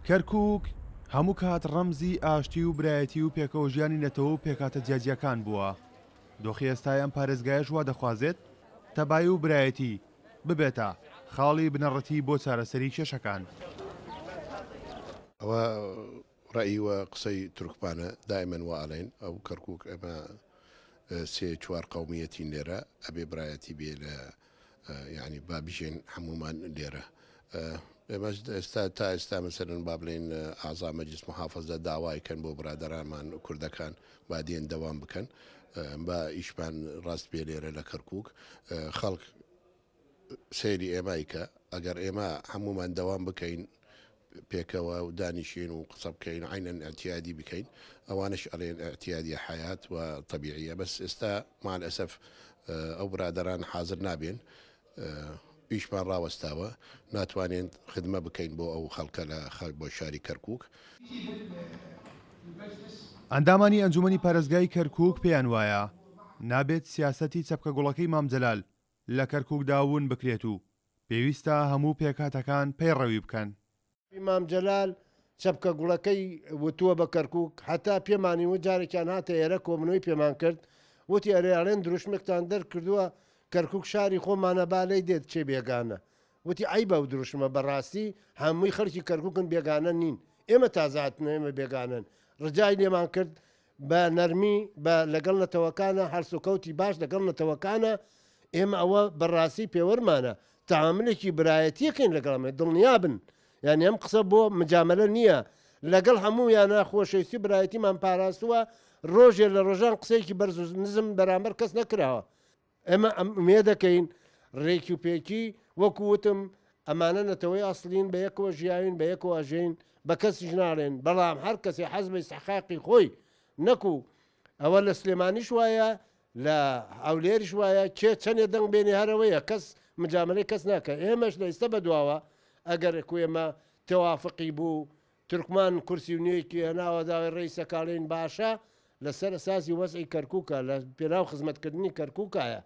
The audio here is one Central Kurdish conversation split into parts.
کەرکووک هەموو کات ڕەمزی ئاشتی و برایەتی و پێکەوە ژیانی نەتەوە و پێکاتە جیاجیەکان بووە. دۆخی ئێستای ئەم پارێزگایەش وا دەخوازێت تەبای و برایەتی ببێتە خاڵی بنەڕەتی بۆ چارەسەری کێشەکان. ئەوە ڕێی وە قسەی تورکمانە دائما وائڵێن ئەو کەرکووک ئەمە سێ چوار قەومیەتی لێرە ئەبێ برایەتی بێ لە یعنی با بژێن هەمومان لێرە. ئێمەش ئێستا تا ئێستا مەسەرن با بڵێن ئازا مەجلیس محافەزە داوایکەن بۆ برادەرانمان کوردەکان با دێن دەوام بکەن با ئیشمان ڕاست بێ لێرە لە کەرکووک. خەڵک سەیری ئێمایکە ئەگەر ئێمە هەمومان دەوام بکەین پێکەوە و دانیشین و قسە بکەین عینەن ئەتیادی بکەین ئەوانش ئەڵێن ئەتیادی حیات و طبیعیە. بەس ئێستا مال ئەسەف ئەو برادەران حاضر نابێن ئیشمان ڕاوەستاوە ناتوانین خدمە بکەین بۆ ئەو خەڵکە لە بۆ شاری کەرکووک. ئەندامانی ئەنجومەنی پارێزگای کەرکووک پێیان وایە نابێت سیاسەتی چەپکە گوڵەکەی مام جەلال لە کەرکووک داون بکرێت و پێویستە هەموو پێکاتەکان پەیڕەوی بکەن. مام جەلال چەپکە گوڵەکەی وتووە بە کەرکووک هەتا پێمانی و جارێکیان هاتە ئێرە کۆبنەوەی پێمان کرد وتی ئەرێڵێن دروشمێکتان دەرکردووە کەرکووک شاری خۆمانە بالەی دێت چێ بێگانە. وتی ئەی بەو دروشمە بەڕاستی هەمووی خەڵکی کەرکووکن بێگانە نین ئێمە تازاتن ئێمە بێگانن. ڕجای لێمان کرد بە نەرمی بە لەگەڵ نەتەوەکانە هەرسوکەوتی باش لەگەڵ نەتەوەکانە ئێمە ئەوە بەڕاستی پێوەرمانە تەعاملێکی برایەتیەکەین لەگەڵمە دڵنیا بن. یعنی ئەم قسە بۆ مجاملە نییە لەگەڵ هەموو یانە خۆشەویستی برایەتیمان پاراستووە ڕۆژێ لە ڕۆژان قسەیەکی بەرز نزم بەرامبەر کەس نەکراوە. ئێمە ئەمێ دەکەین ڕێکی و پێکی وەکووتم ئەمانە نەتەوەی ئەسڵین بە یەکەوە ژیاوین بە یەکەوە ئەژین بە کەسیش ناڵێن بەڵام هەر کەسی حەز بە ئیستحقاقی خۆی نەکو ئەوە لە سلێمانیش وایە لە هەولێریش وایە کێ چەندێ دەنگ بێنێ هەرەوەیە کەس مجاملەی کەس ناکە. ئێمەش لە ئێستا بەدواوە ئەگەر ئێمە تەوافقی بوو تورکمان کورسی و نوێیەکی هەناوە داوای ڕێی سەکاڵین باشە لەسەر ئەساسی وەزعی کەرکووکە لە پێناو خزمەتکردنی کەرکووکایە.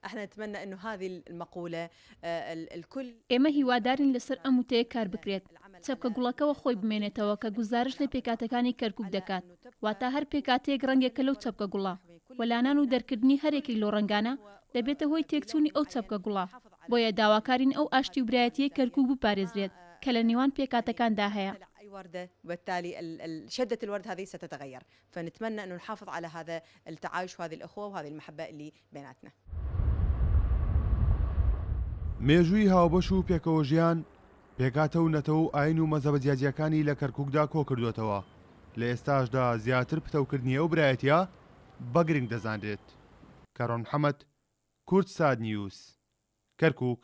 احنا نتمنى انه هذه المقوله الكل ئێمە هیوادارین لەسەر ئەم وتەیە کار بکرێت چەپکە گوڵەکەەوە خۆی بمێنێتەوە کە گوزارش لە پێکاتەکانی کەرکووک دەکات واتە هەر پێکاتەیەک ڕەنگێکە لەو چەپکە گوڵە وەلانان و دەرکردنی هەرێکی لۆ ڕەنگانە دەبێتە هۆی تێکچوونی ئەو چەپکە گوڵە بۆیە داواکارین ئەو ئاشتی و برایەتیە کەرکووک بپارێزرێت کە لە نێوان پێکاتەکاندا هەیە. وردة وبالتالي شدة الورد هذه ستتغير فنتمنى أن نحافظ على هذا التعايش وهذه الأخوة وهذه المحبة اللي بيناتنا. مێژووی هاوبەش و پێکەوە ژیان پێکاتە و نەتەوە و ئاین و مەزەبە جیاجیەکانی لە کەرکووکدا کۆ کردوێتەوە لە ئێستاشدا زیاتر پتەوکردنیە و برایەتیە بەگرنگ دەزانرێت. کەڕۆن محەممەد کورد ساد نیوز کەرکووک.